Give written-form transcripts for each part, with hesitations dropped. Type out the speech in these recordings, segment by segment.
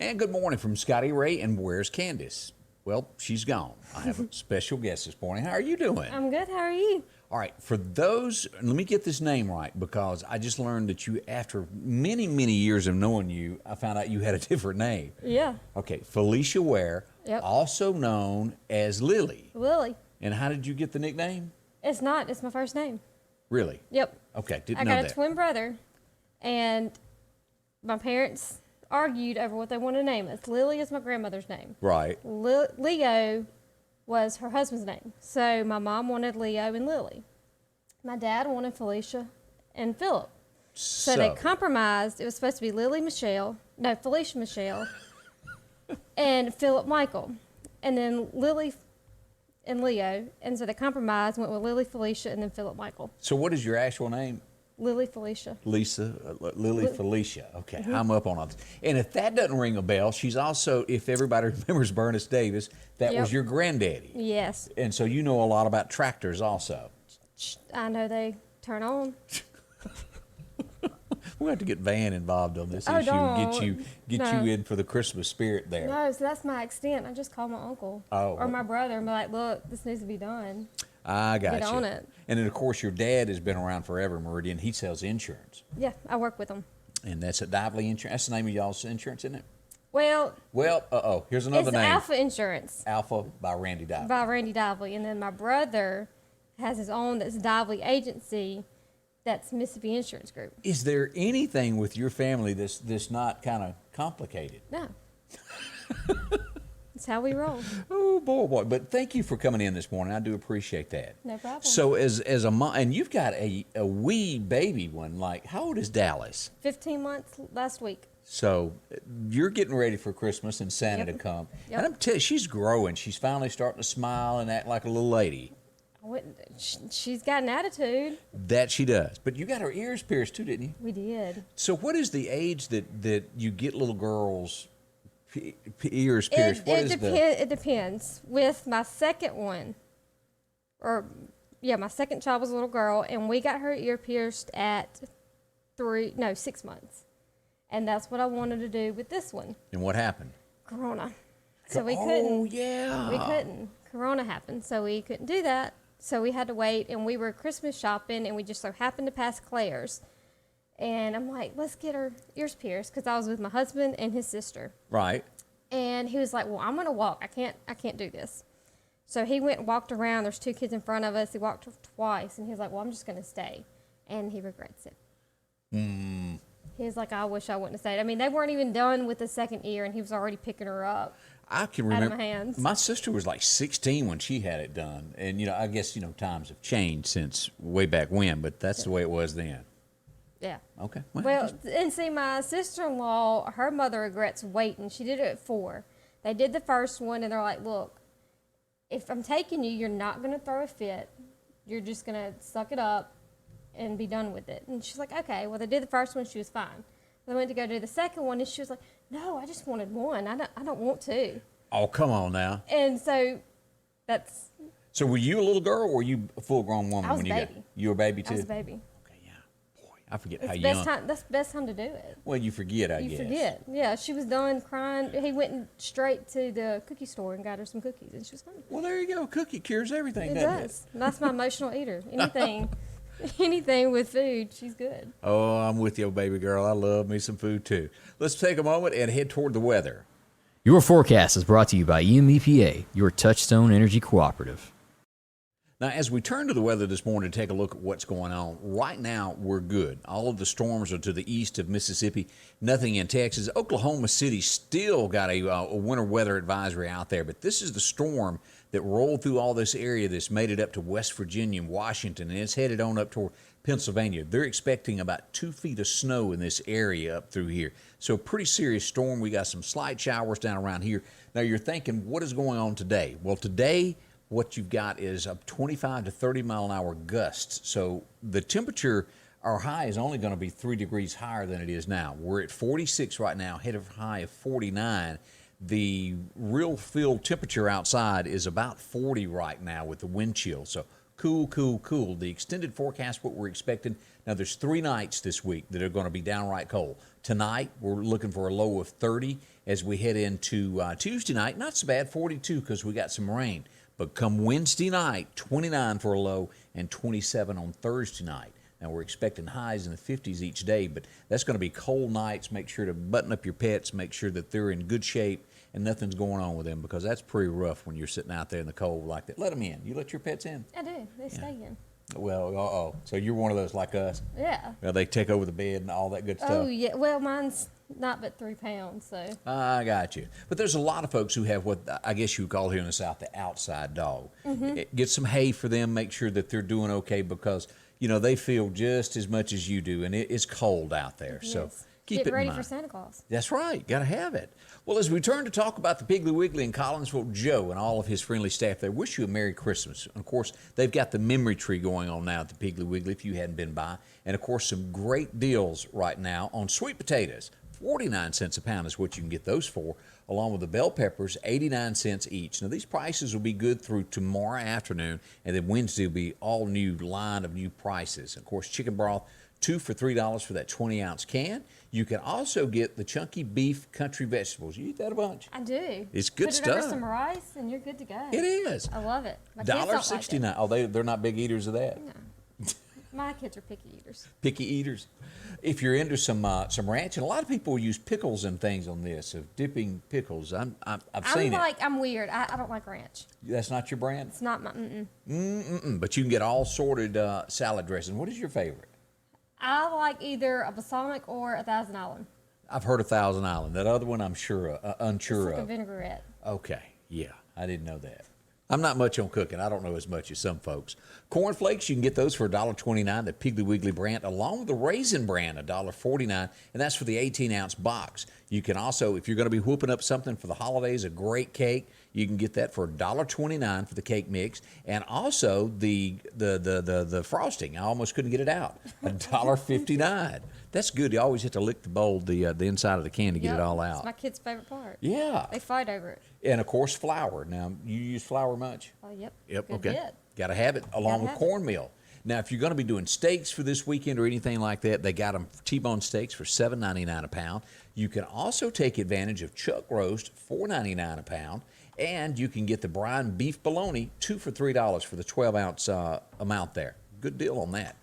And good morning from Scotty Ray. And where's Candace? Well, she's gone. I have a special guest this morning. How are you doing? I'm good. How are you? All right. For those, let me get this name right because I just learned that you, after many, many years of knowing you, I found out you had a different name. Yeah. Okay. Felicia Ware, Yep. also known as Lily. Lily. And how did you get the nickname? It's not. It's my first name. Really? Yep. Okay. Didn't I know got that. a twin brother, and my parents argued over what they wanted to name us. Lily is my grandmother's name. Right. Leo was her husband's name. So my mom wanted Leo and Lily. My dad wanted Felicia and Philip. So they compromised. It was supposed to be Felicia Michelle, and Philip Michael. And then Lily and Leo. And so they compromised, went with Lily Felicia and then Philip Michael. So what is your actual name? Lily Felicia. Lily Felicia. Okay, I'm up on all this. And if that doesn't ring a bell, she's also, if everybody remembers Bernice Davis, that was your granddaddy. Yes. And so you know a lot about tractors also. I know they turn on. We'll have to get Van involved on this Oh, issue and don't. get you in for the Christmas spirit there. No, so that's my extent. I just call my uncle or my brother and be like, look, this needs to be done. I got you. Get on it. And then, of course, your dad has been around forever, Meridian. He sells insurance. Yeah, I work with them. And that's at Dively Insurance. That's the name of y'all's insurance, isn't it? Well, here's another name. Alpha Insurance. Alpha by Randy Dively. By Randy Dively. And then my brother has his own that's Dively Agency. That's Mississippi Insurance Group. Is there anything with your family that's not kind of complicated? No. That's how we roll. Oh, boy. But thank you for coming in this morning. I do appreciate that. No problem. So as a mom, and you've got a wee baby one, like, how old is Dallas? 15 months last week. So you're getting ready for Christmas and Santa to come. Yep. And I'm telling you, she's growing. She's finally starting to smile and act like a little lady. She's got an attitude. That she does. But you got her ears pierced too, didn't you? We did. So what is the age that you get little girls' ears pierced? It depends. With my second one, my second child was a little girl, and we got her ear pierced at 6 months. And that's what I wanted to do with this one. And what happened? Corona. So we couldn't. Oh, yeah. We couldn't. Corona happened, so we couldn't do that. So we had to wait, and we were Christmas shopping, and we just so happened to pass Claire's. And I'm like, let's get her ears pierced, because I was with my husband and his sister. Right. And he was like, well, I'm going to walk. I can't do this. So he went and walked around. There's 2 kids in front of us. He walked twice, and he was like, well, I'm just going to stay. And he regrets it. He was like, I wish I wouldn't have stayed. I mean, they weren't even done with the second ear, and he was already picking her up. I can remember. Out of my hands. My sister was like 16 when she had it done. And, I guess, times have changed since way back when, but that's the way it was then. Yeah. Okay. Well, and see, my sister-in-law, her mother regrets waiting. She did it at 4. They did the first one, and they're like, look, if I'm taking you, you're not going to throw a fit. You're just going to suck it up and be done with it. And she's like, okay. Well, they did the first one. She was fine. They went to go do the second one, and she was like, no, I just wanted one. I don't want 2. Oh, come on now. And so that's... So were you a little girl, or were you a full-grown woman? I was when a you baby. You were a baby, too? I was a baby. Okay, yeah. Boy, I forget how It's young. That's the best time to do it. Well, you forget, I guess. You forget. Yeah, she was done crying. He went straight to the cookie store and got her some cookies, and she was fine. Well, there you go. Cookie cures everything, It doesn't does. That's my emotional eater. Anything with food, she's good. Oh, I'm with you, baby girl. I love me some food, too. Let's take a moment and head toward the weather. Your forecast is brought to you by EMEPA, your Touchstone Energy Cooperative. Now, as we turn to the weather this morning to take a look at what's going on, right now we're good. All of the storms are to the east of Mississippi, nothing in Texas. Oklahoma City still got a winter weather advisory out there, but this is the storm that rolled through all this area that's made it up to West Virginia and Washington, and it's headed on up toward Pennsylvania. They're expecting about 2 feet of snow in this area up through here. So pretty serious storm. We got some slight showers down around here. Now you're thinking, what is going on today? Well, today what you've got is up 25 to 30 mile an hour gusts. So the temperature, our high is only going to be 3 degrees higher than it is now. We're at 46 right now, hit a high of 49. The real field temperature outside is about 40 right now with the wind chill. So cool, cool, cool. The extended forecast, what we're expecting, now there's 3 nights this week that are going to be downright cold. Tonight, we're looking for a low of 30 as we head into Tuesday night. Not so bad, 42 because we got some rain. But come Wednesday night, 29 for a low and 27 on Thursday night. Now, we're expecting highs in the 50s each day, but that's going to be cold nights. Make sure to button up your pets, make sure that they're in good shape and nothing's going on with them, because that's pretty rough when you're sitting out there in the cold like that. Let them in. You let your pets in? I do. They stay in. Well, so you're one of those like us? Yeah. Well, they take over the bed and all that good stuff? Oh, yeah. Well, mine's not but 3 pounds, so. I got you. But there's a lot of folks who have what I guess you would call here in the South the outside dog. Get some hay for them, make sure that they're doing okay, because, you know, they feel just as much as you do, and it's cold out there. Yes. So keep Get it in ready mind. for Santa Claus. That's right. Got to have it. Well, as we turn to talk about the Piggly Wiggly in Collinsville, Joe and all of his friendly staff there wish you a Merry Christmas. And of course, they've got the memory tree going on now at the Piggly Wiggly if you hadn't been by. And of course, some great deals right now on sweet potatoes. 49 cents a pound is what you can get those for, along with the bell peppers, 89 cents each. Now, these prices will be good through tomorrow afternoon, and then Wednesday will be all new line of new prices. Of course, chicken broth, 2 for $3 for that 20-ounce can. You can also get the chunky beef country vegetables. You eat that a bunch? I do. It's good Put it stuff. over some rice, and you're good to go. It is. I love it. My kids don't like it. $1.69. Oh, they're not big eaters of that. No. My kids are picky eaters. Picky eaters. If you're into some ranch, and a lot of people use pickles and things on this, of dipping pickles. I've seen it. I'm weird. I don't like ranch. That's not your brand? It's not my, But you can get all sorted salad dressing. What is your favorite? I like either a balsamic or a Thousand Island. I've heard of Thousand Island. That other one I'm unsure It's like a of. vinaigrette. Okay, yeah, I didn't know that. I'm not much on cooking. I don't know as much as some folks. Corn flakes, you can get those for $1.29, the Piggly Wiggly brand, along with the Raisin brand, $1.49, and that's for the 18-ounce box. You can also, if you're going to be whooping up something for the holidays, a great cake, you can get that for $1.29 for the cake mix, and also the frosting. I almost couldn't get it out, $1.59. That's good. You always have to lick the bowl, the inside of the can to get it all out. It's my kid's favorite part. Yeah. They fight over it. And of course, flour. Now, you use flour much? Oh, yep. Yep, Good okay. bit. Got to have it along Gotta with have cornmeal. Now, if you're going to be doing steaks for this weekend or anything like that, they got them T-bone steaks for $7.99 a pound. You can also take advantage of chuck roast, $4.99 a pound, and you can get the brine beef bologna, 2 for $3 for the 12-ounce amount there. Good deal on that.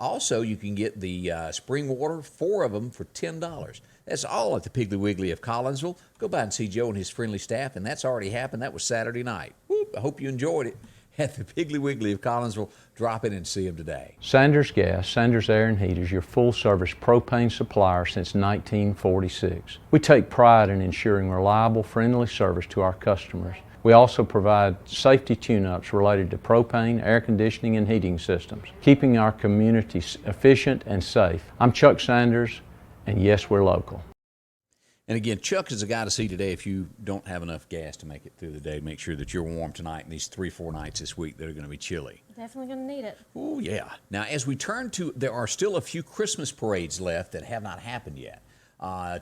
Also, you can get the spring water, 4 of them for $10. That's all at the Piggly Wiggly of Collinsville. Go by and see Joe and his friendly staff, and that's already happened. That was Saturday night. Whoop, I hope you enjoyed it. At the Piggly Wiggly of Collinsville, drop in and see them today. Sanders Gas, Sanders Air and Heat is your full-service propane supplier since 1946. We take pride in ensuring reliable, friendly service to our customers. We also provide safety tune-ups related to propane, air conditioning, and heating systems, keeping our communities efficient and safe. I'm Chuck Sanders, and yes, we're local. And again, Chuck is a guy to see today if you don't have enough gas to make it through the day. Make sure that you're warm tonight and these 3-4 nights this week that are going to be chilly. Definitely going to need it. Oh, yeah. Now, as we turn to, there are still a few Christmas parades left that have not happened yet.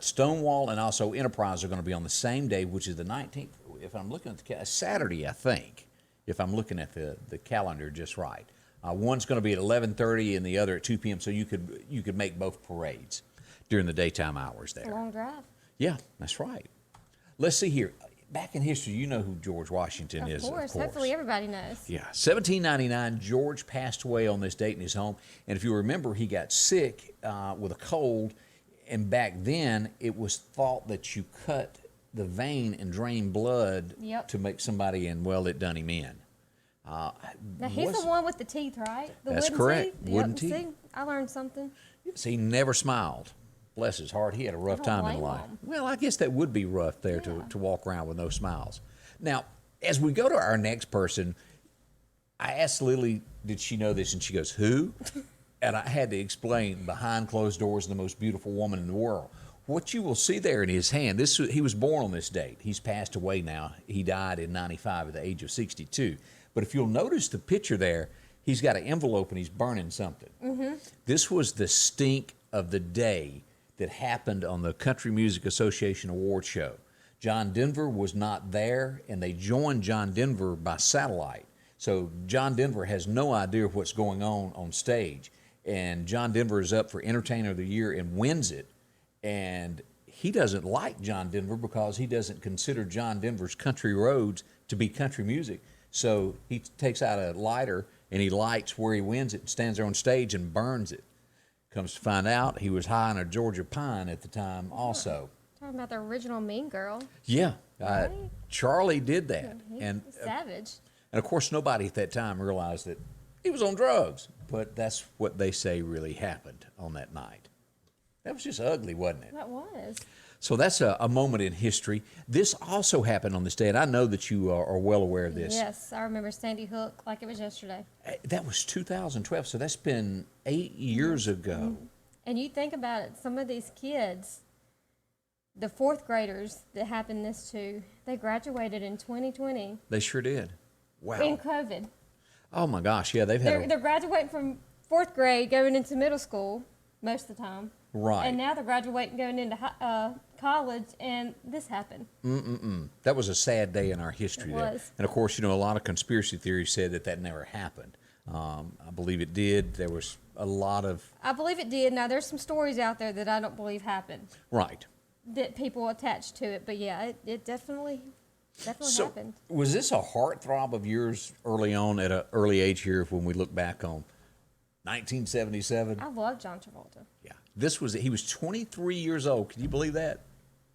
Stonewall and also Enterprise are going to be on the same day, which is the 19th. If I'm looking at the Saturday, I think, if I'm looking at the calendar just right. One's going to be at 11:30 and the other at 2 p.m., so you could make both parades during the daytime hours there. It's a long drive. Yeah, that's right. Let's see here. Back in history, you know who George Washington is, of course. Hopefully everybody knows. Yeah, 1799, George passed away on this date in his home. And if you remember, he got sick with a cold. And back then, it was thought that you cut the vein and drain blood to make somebody, and well, it done him in. Now, he's the one with the teeth, right? The That's wooden correct. Teeth? Wooden Yep, teeth. See, I learned something. Yes, he never smiled. Bless his heart, he had a rough don't time in blame life. him. Well, I guess that would be rough there to walk around with no smiles. Now, as we go to our next person, I asked Lily, did she know this? And she goes, who? And I had to explain, behind closed doors, the most beautiful woman in the world. What you will see there in his hand, he was born on this date. He's passed away now. He died in 95 at the age of 62. But if you'll notice the picture there, he's got an envelope and he's burning something. This was the stink of the day that happened on the Country Music Association Award show. John Denver was not there, and they joined John Denver by satellite. So John Denver has no idea what's going on stage. And John Denver is up for Entertainer of the Year and wins it. And he doesn't like John Denver because he doesn't consider John Denver's Country Roads to be country music. So he takes out a lighter and he lights where he wins it, stands there on stage and burns it. Comes to find out he was high on a Georgia pine at the time also. Talking about the original Mean Girl. Yeah, Right. Charlie did that. He's And savage. And of course, nobody at that time realized that he was on drugs. But that's what they say really happened on that night. That was just ugly, wasn't it? That was. So that's a moment in history. This also happened on this day, and I know that you are well aware of this. Yes, I remember Sandy Hook like it was yesterday. That was 2012, so that's been 8 years ago. And you think about it, some of these kids, the fourth graders that happened this to, they graduated in 2020 They sure did. Wow. in COVID. Oh my gosh, yeah, they've had They're graduating from fourth grade, going into middle school most of the time. right. And now they're graduating, going into college, and this happened. That was a sad day in our history It there. was. And of course, you know, a lot of conspiracy theories said that never happened. I believe it did. There was a lot of I believe it did. Now, there's some stories out there that I don't believe happened, right. that people attached to it. But yeah, it definitely So happened. was this a heartthrob of yours early on at an early age here when we look back on 1977? I love John Travolta. Yeah. He was 23 years old. Can you believe that?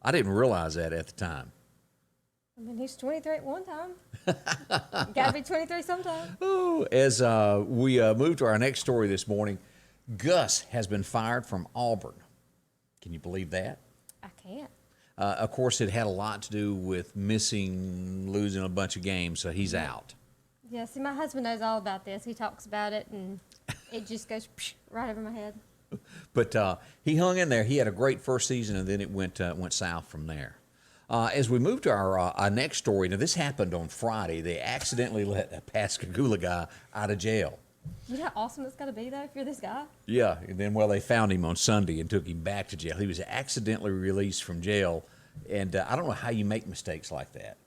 I didn't realize that at the time. I mean, he's 23 at one time. Got to be 23 sometime. Oh, as we move to our next story this morning, Gus has been fired from Auburn. Can you believe that? I can't. Of course, it had a lot to do with losing a bunch of games, so he's out. Yeah, see, my husband knows all about this. He talks about it, and it just goes right over my head. But he hung in there. He had a great first season, and then it went south from there. As we move to our next story, now this happened on Friday. They accidentally let a Pascagoula guy out of jail. You know how awesome it's got to be, though, if you're this guy? Yeah, and then they found him on Sunday and took him back to jail. He was accidentally released from jail, and I don't know how you make mistakes like that.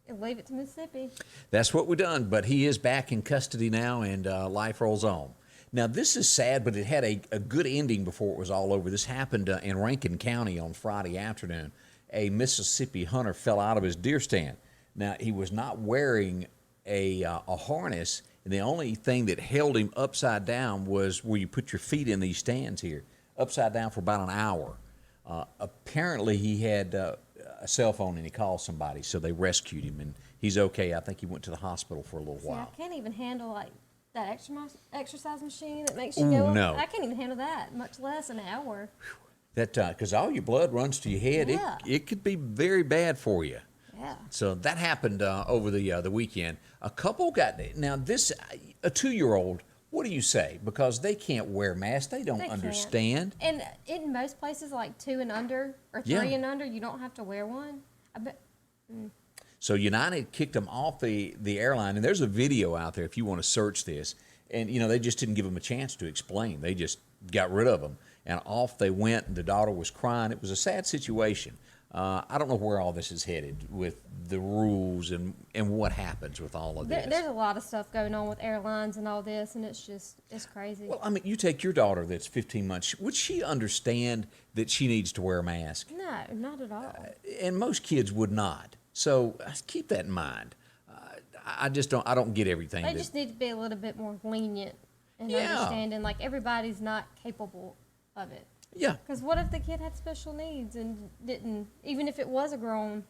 Leave it to Mississippi. That's what we've done, but he is back in custody now, and life rolls on. Now, this is sad, but it had a good ending before it was all over. This happened in Rankin County on Friday afternoon. A Mississippi hunter fell out of his deer stand. Now, he was not wearing a harness, and the only thing that held him upside down was where you put your feet in these stands here, upside down for about an hour. Apparently, he had a cell phone, and he called somebody, so they rescued him, and he's okay. I think he went to the hospital for a little See, while. I can't even handle, like, that exercise machine that makes you Ooh, go up. no. I can't even handle that, much less an hour. That because all your blood runs to your head, Yeah. it could be very bad for you. Yeah. So that happened over the weekend. A couple got now this a 2-year-old. What do you say? Because they can't wear masks, they don't They can't. understand. And in most places, like 2 and under or 3 Yeah. and under, you don't have to wear one. I bet. So United kicked them off the airline, and there's a video out there if you want to search this. And you know they just didn't give them a chance to explain. They just got rid of them, and off they went. And the daughter was crying. It was a sad situation. I don't know where all this is headed with the rules and what happens with all of this. There's a lot of stuff going on with airlines and all this, and it's crazy. Well, I mean, you take your daughter that's 15 months. Would she understand that she needs to wear a mask? No, not at all. And most kids would not. So keep that in mind. I just don't. I don't get everything. They just need to be a little bit more lenient and Yeah. understanding. Like everybody's not capable of it. Yeah. Because what if the kid had special needs and didn't, even if it was a grown?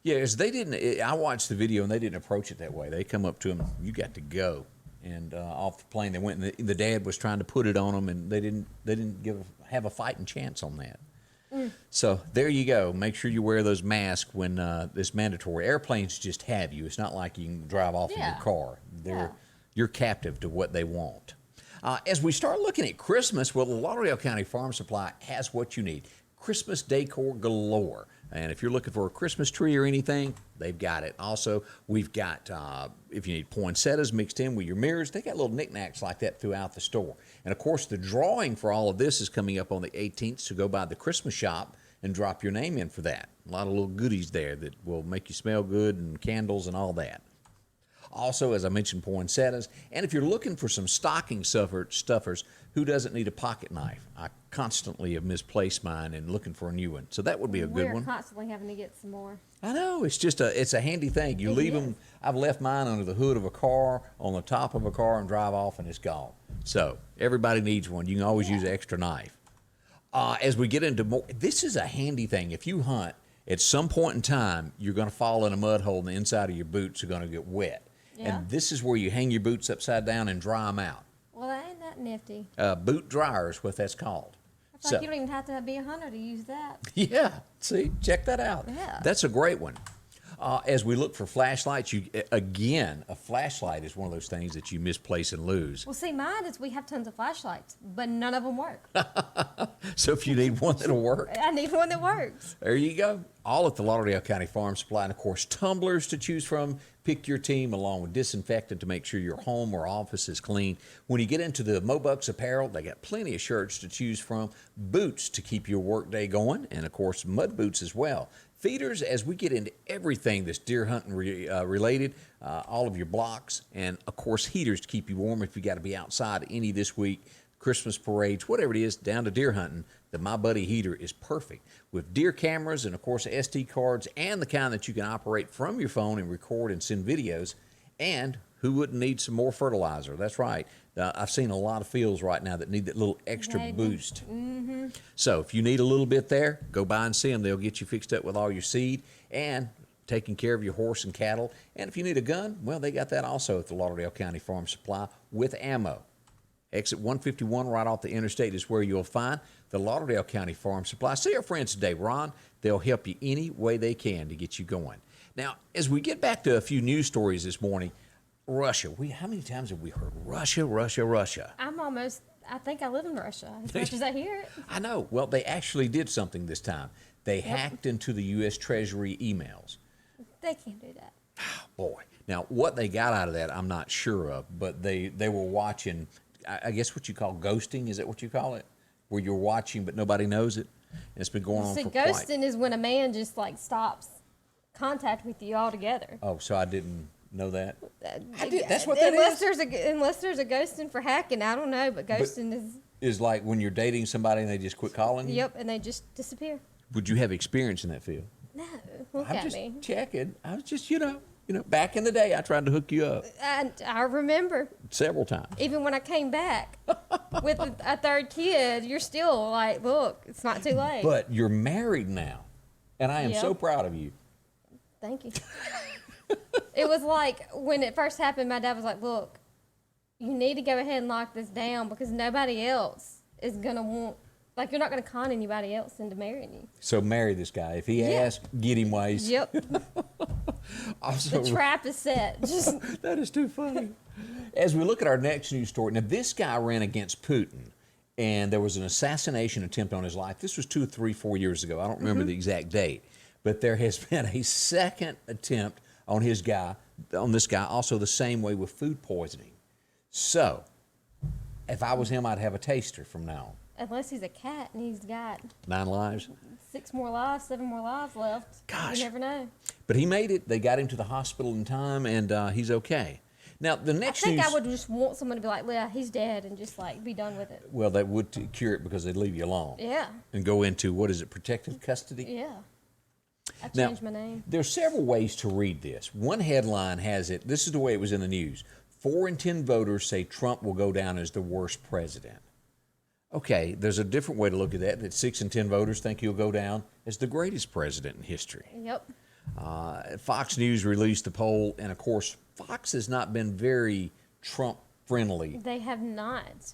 Yeah, as they didn't. I watched the video and they didn't approach it that way. They come up to him. You got to go. And off the plane they went. And the dad was trying to put it on them, and they didn't have a fighting chance on that. So there you go. Make sure you wear those masks when it's mandatory. Airplanes just have you. It's not like you can drive off in your Yeah. car. Yeah. You're captive to what they want. As we start looking at Christmas, well, the Lauderdale County Farm Supply has what you need. Christmas decor galore. And if you're looking for a Christmas tree or anything, they've got it. Also, we've got, if you need poinsettias mixed in with your mirrors, they got little knickknacks like that throughout the store. And of course, the drawing for all of this is coming up on the 18th, so go by the Christmas shop and drop your name in for that. A lot of little goodies there that will make you smell good and candles and all that. Also, as I mentioned, poinsettias. And if you're looking for some stocking stuffers, who doesn't need a pocket knife? I constantly have misplaced mine and looking for a new one. So that would be a good We're one. constantly having to get some more. I know, it's a handy thing. You It leave is. them, I've left mine under the hood of a car, on the top of a car, and drive off, and it's gone. So everybody needs one. You can always use an extra knife. As we get into more, this is a handy thing. If you hunt, at some point in time, you're going to fall in a mud hole, and the inside of your boots are going to get wet. Yeah. And this is where you hang your boots upside down and dry them out. Well, that ain't that nifty. Boot dryer is what that's called. I feel like you don't even have to be a hunter to use that. Yeah, see, check that out. Yeah. That's a great one. As we look for flashlights, a flashlight is one of those things that you misplace and lose. Well, see, mine is we have tons of flashlights, but none of them work. So if you need one that'll work, I need one that works. there you go. All at the Lauderdale County Farm Supply. And, of course, tumblers to choose from. Pick your team along with disinfectant to make sure your home or office is clean. When you get into the Mobucks apparel, they got plenty of shirts to choose from, boots to keep your workday going, and, of course, mud boots as well. Feeders, as we get into everything that's deer hunting related, all of your blocks, and, of course, heaters to keep you warm if you got to be outside any this week. Christmas parades, whatever it is, down to deer hunting, the My Buddy heater is perfect. With deer cameras and, of course, SD cards and the kind that you can operate from your phone and record and send videos. And who wouldn't need some more fertilizer? That's right. I've seen a lot of fields right now that need that little extra Right. boost. So if you need a little bit there, go by and see them. They'll get you fixed up with all your seed and taking care of your horse and cattle. And if you need a gun, well, they got that also at the Lauderdale County Farm Supply with ammo. Exit 151 right off the interstate is where you'll find the Lauderdale County Farm Supply. See our friends today, Ron. They'll help you any way they can to get you going. Now, as we get back to a few news stories this morning, Russia. How many times have we heard Russia, Russia, Russia? I think I live in Russia as much as I hear it. I know. Well, they actually did something this time. They hacked into the U.S. Treasury emails. They can't do that. Boy. Now, what they got out of that, I'm not sure of, but they were watching, I guess what you call ghosting. Is that what you call it? Where you're watching but nobody knows it? And it's been going on See, for ghosting is when a man just like stops contact with you altogether. Oh, so I didn't know that? I did. That's what that is? Unless there's a ghosting for hacking, I don't know, but ghosting is, Is like when you're dating somebody and they just quit calling you? yep, and they just disappear. Would you have experience in that field? No, look I'm at just me. checking. I was just, back in the day, I tried to hook you up And I remember, several times. even when I came back with a third kid, you're still like, look, it's not too late. But you're married now, and I am Yep. so proud of you. Thank you. It was like when it first happened, my dad was like, look, you need to go ahead and lock this down because nobody else is going to want, like, you're not going to con anybody else into marrying you. So marry this guy. If he Yeah. asks, get him ways. Yep. Also, The trap is set. Just that is too funny. As we look at our next news story, now this guy ran against Putin, and there was an assassination attempt on his life. This was 2, 3, 4 years ago. I don't remember the exact date, but there has been a second attempt on this guy, also the same way with food poisoning. So, if I was him, I'd have a taster from now on. unless he's a cat and he's got 9 lives. 6 more lives, 7 more lives left. Gosh. You never know. But he made it. They got him to the hospital in time, and he's okay. Now, the I next think news... I would just want someone to be like, yeah, he's dead, and just like be done with it. Well, that would cure it because they'd leave you alone. Yeah. And go into, protective custody? Yeah. I Now, changed my name. There's several ways to read this. One headline has it, this is the way it was in the news. 4 in 10 voters say Trump will go down as the worst president. Okay, there's a different way to look at that 6 in 10 voters think he'll go down as the greatest president in history. Yep. Fox News released the poll, and of course, Fox has not been very Trump friendly, They have not.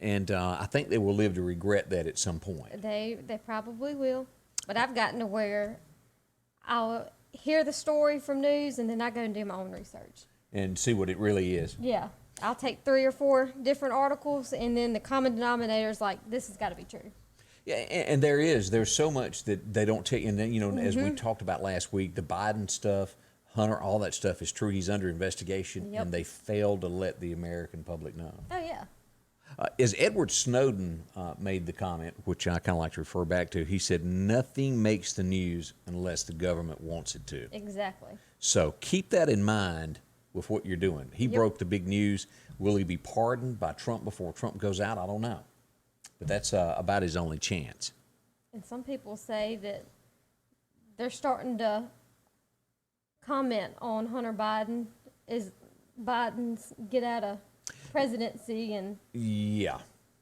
and I think they will live to regret that at some point. They probably will. But I've gotten to where I'll hear the story from news and then I go and do my own research. And see what it really is. Yeah. I'll take 3 or 4 different articles and then the common denominator is like, this has got to be true. Yeah, and there's so much that they don't tell you. And then, as Mm-hmm. we talked about last week, the Biden stuff, Hunter, all that stuff is true. He's under investigation, Yep. and they failed to let the American public know. Oh, yeah. As Edward Snowden made the comment, which I kind of like to refer back to, he said, nothing makes the news unless the government wants it to. Exactly. So keep that in mind with what you're doing. He broke the big news. Will he be pardoned by Trump before Trump goes out? I don't know. But that's about his only chance. And some people say that they're starting to comment on Hunter Biden is Biden's get out of presidency and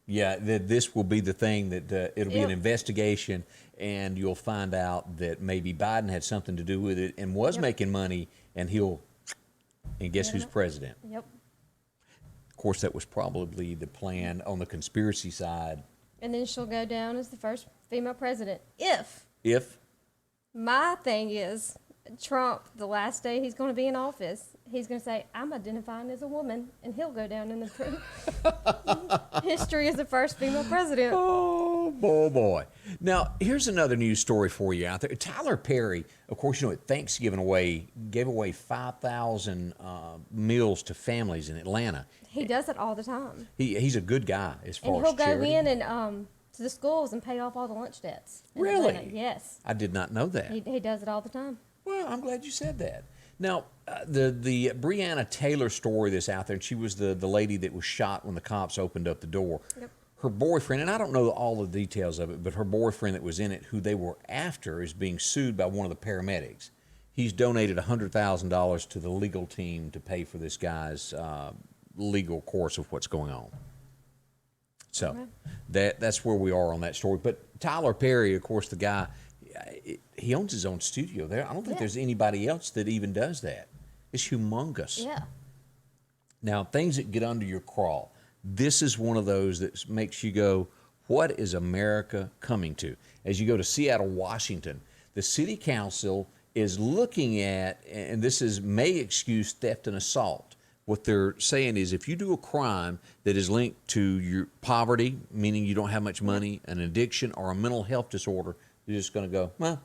this will be the thing that it'll be an investigation, and you'll find out that maybe Biden had something to do with it and was making money, and guess who's president? Yep. Of course, that was probably the plan on the conspiracy side. And then she'll go down as the first female president. If My thing is, Trump, the last day he's going to be in office, he's going to say, I'm identifying as a woman, and he'll go down in the history as the first female president. Oh, boy. Now, here's another news story for you out there. Tyler Perry, of course, at Thanksgiving gave away 5,000 meals to families in Atlanta. He does it all the time. He's a good guy as far And he'll as charity. go in and to the schools and pay off all the lunch debts. in Really? Atlanta. Yes. I did not know that. He does it all the time. Well, I'm glad you said that. Now, the Breonna Taylor story that's out there, and she was the lady that was shot when the cops opened up the door. Yep. Her boyfriend, and I don't know all the details of it, but her boyfriend that was in it, who they were after, is being sued by one of the paramedics. He's donated $100,000 to the legal team to pay for this guy's legal course of what's going on. So that's where we are on that story. But Tyler Perry, of course, the guy, he owns his own studio there. I don't think there's anybody else that even does that. It's humongous. Yeah. Now, things that get under your crawl. This is one of those that makes you go, what is America coming to? As you go to Seattle, Washington, the city council is looking at, and this may excuse theft and assault. What they're saying is if you do a crime that is linked to your poverty, meaning you don't have much money, an addiction, or a mental health disorder, you're just going to go, well,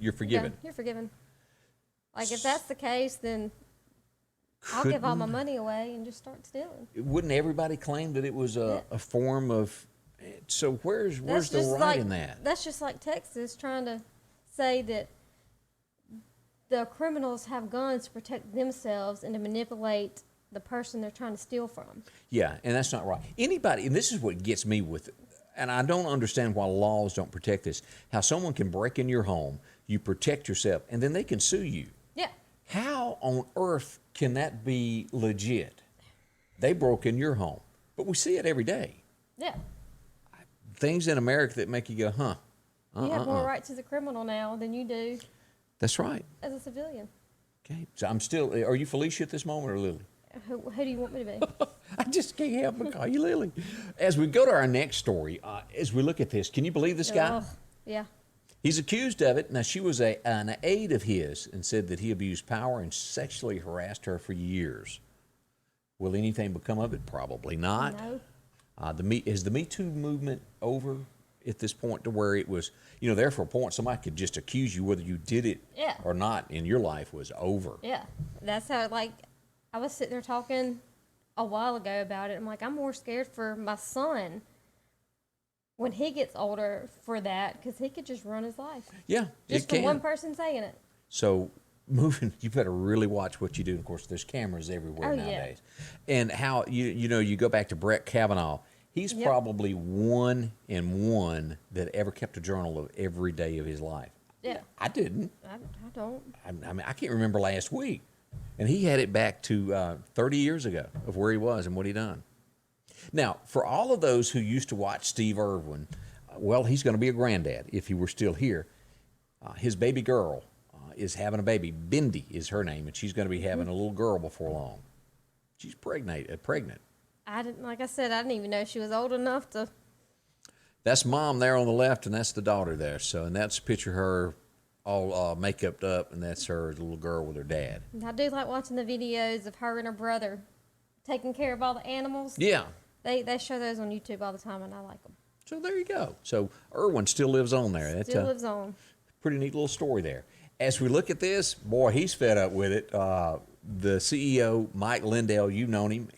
you're forgiven. Yeah, you're forgiven. Like, if that's the case, then I'll give all my money away and just start stealing. Wouldn't everybody claim that it was a form of... So where's the right in that? That's just like Texas trying to say that the criminals have guns to protect themselves and to manipulate the person they're trying to steal from. Yeah, and that's not right. Anybody, and this is what gets me with it, and I don't understand why laws don't protect this, how someone can break in your home, you protect yourself, and then they can sue you. Yeah. How on earth can that be legit? They broke in your home, but we see it every day. Yeah. Things in America that make you go, huh? You have more rights as a criminal now than you do That's right. as a civilian. Okay, so I'm still, are you Felicia at this moment or Lily? Who do you want me to be? I just can't help but call you Lily. As we go to our next story, as we look at this, can you believe this guy? Ugh. Yeah. He's accused of it. Now, she was an aide of his and said that he abused power and sexually harassed her for years. Will anything become of it? Probably not. No. Is the Me Too movement over at this point to where it was, there for a point somebody could just accuse you whether you did it or not in your life was over. Yeah. That's how, I was sitting there talking a while ago about it. I'm like, I'm more scared for my son when he gets older for that, because he could just run his life. Yeah, Just it from can. one person saying it. So you better really watch what you do. Of course, there's cameras everywhere nowadays. And how you go back to Brett Kavanaugh. He's probably one in one that ever kept a journal of every day of his life. Yeah. I didn't. I don't. I mean, I can't remember last week, and he had it back to 30 years ago of where he was and what he done. Now, for all of those who used to watch Steve Irwin, well, he's going to be a granddad if he were still here. His baby girl is having a baby. Bindi is her name, and she's going to be having a little girl before long. She's pregnant. Like I said, I didn't even know she was old enough to. That's mom there on the left, and that's the daughter there. And that's a picture of her all make-uped up, and that's her little girl with her dad. I do like watching the videos of her and her brother taking care of all the animals. Yeah. They show those on YouTube all the time, and I like them. So there you go. So Irwin still lives on there. Still lives on. Pretty neat little story there. As we look at this, boy, he's fed up with it. The CEO, Mike Lindell, you've known him.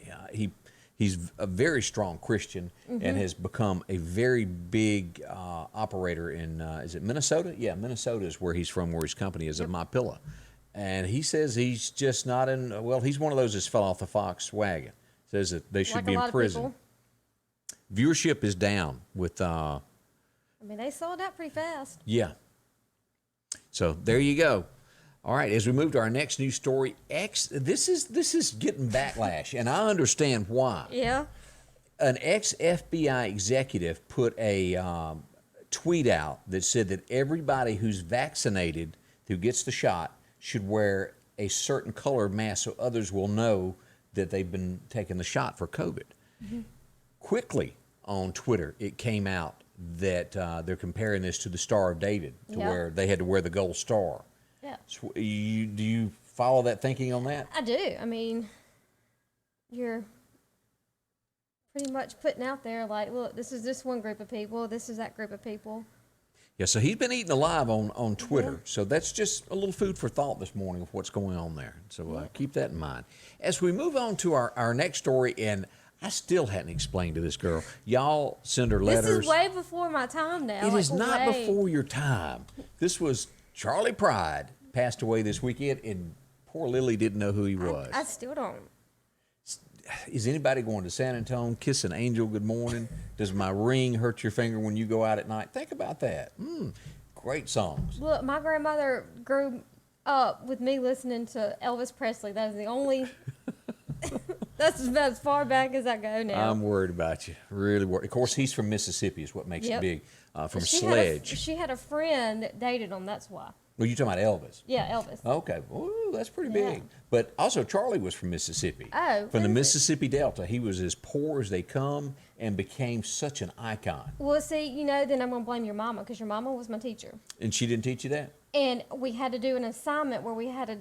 He's a very strong Christian and has become a very big operator in, is it Minnesota? Yeah, Minnesota is where he's from, where his company is, of My Pillow. And he says he's just not in, well, he's one of those that fell off the Fox wagon. Says that they should Like be a lot in of prison. people. Viewership is down with, I mean, they sold out pretty fast. yeah. So there you go. All right, as we move to our next news story, this is getting backlash, and I understand why. Yeah. An ex-FBI executive put a tweet out that said that everybody who's vaccinated, who gets the shot, should wear a certain color mask so others will know that they've been taking the shot for COVID. Mm-hmm. Quickly on Twitter, it came out that they're comparing this to the Star of David, to where they had to wear the gold star. Yeah. So do you follow that thinking on that? I do. I mean, you're pretty much putting out there like, look, this is this one group of people, this is that group of people. Yeah, so he's been eaten alive on Twitter. So that's just a little food for thought this morning of what's going on there. So keep that in mind. As we move on to our next story, and I still hadn't explained to this girl. Y'all send her letters. This is way before my time now. It is not way. before your time. This was Charlie Pride, passed away this weekend, and poor Lily didn't know who he was. I still don't. Is anybody going to San Antonio, kiss an angel good morning? Does my ring hurt your finger when you go out at night? Think about that. Great songs. Look, my grandmother grew up with me listening to Elvis Presley. That is the only. That's about as far back as I go now. I'm worried about you. Really worried. Of course, he's from Mississippi, is what makes it big. From Sledge. She had a friend that dated him. That's why. Well, you're talking about Elvis. Yeah, Elvis. Okay. Ooh, that's pretty Yeah. big. But also, Charlie was from Mississippi. Oh, From the really? Mississippi Delta. He was as poor as they come and became such an icon. Well, see, then I'm going to blame your mama because your mama was my teacher. And she didn't teach you that? And we had to do an assignment where we had to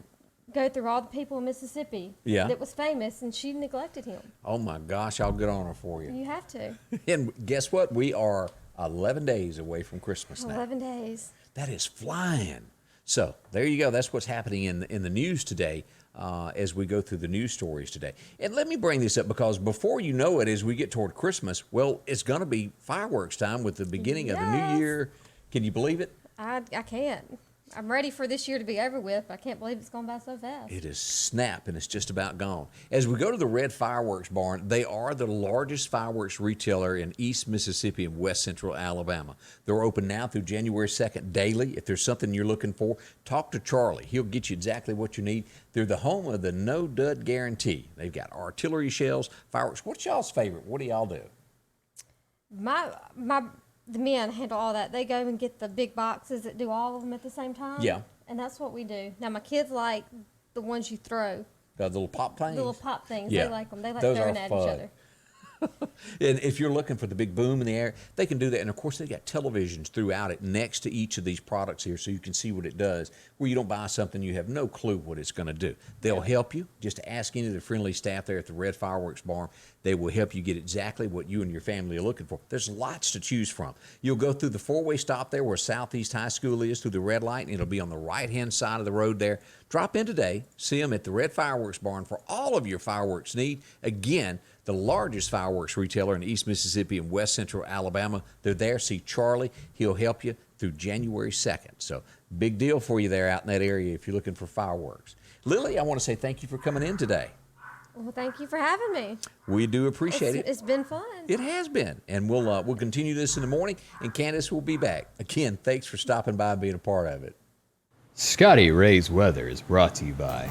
go through all the people in Mississippi that was famous, and she neglected him. Oh, my gosh. I'll get on her for you. You have to. And guess what? We are 11 days away from Christmas now. 11 days. That is flying. So there you go. That's what's happening in the news today as we go through the news stories today. And let me bring this up because before you know it, as we get toward Christmas, well, it's going to be fireworks time with the beginning of the new year. Can you believe it? I can't. I'm ready for this year to be over with, but I can't believe it's gone by so fast. It is snap, and it's just about gone. As we go to the Red Fireworks Barn, they are the largest fireworks retailer in East Mississippi and West Central Alabama. They're open now through January 2nd daily. If there's something you're looking for, talk to Charlie. He'll get you exactly what you need. They're the home of the no dud guarantee. They've got artillery shells, fireworks. What's y'all's favorite? What do y'all do? The men handle all that. They go and get the big boxes that do all of them at the same time. Yeah. And that's what we do. Now, my kids like the ones you throw. The little pop things? The little pop things. Yeah. They like them. They like Those throwing are at fun. each other. And if you're looking for the big boom in the air, they can do that. And of course, they got televisions throughout it next to each of these products here so you can see what it does, where you don't buy something you have no clue what it's going to do. They'll help you. Just ask any of the friendly staff there at the Red Fireworks Barn. They will help you get exactly what you and your family are looking for. There's lots to choose from. You'll go through the four-way stop there where Southeast High School is through the red light, and it'll be on the right-hand side of the road there. Drop in today. See them at the Red Fireworks Barn for all of your fireworks need. Again, the largest fireworks retailer in East Mississippi and West Central Alabama. They're there. See Charlie. He'll help you through January 2nd. So big deal for you there out in that area if you're looking for fireworks. Lily, I want to say thank you for coming in today. Well, thank you for having me. We do appreciate it. It's been fun. It has been. And we'll continue this in the morning, and Candace will be back. Again, thanks for stopping by and being a part of it. Scotty Ray's Weather is brought to you by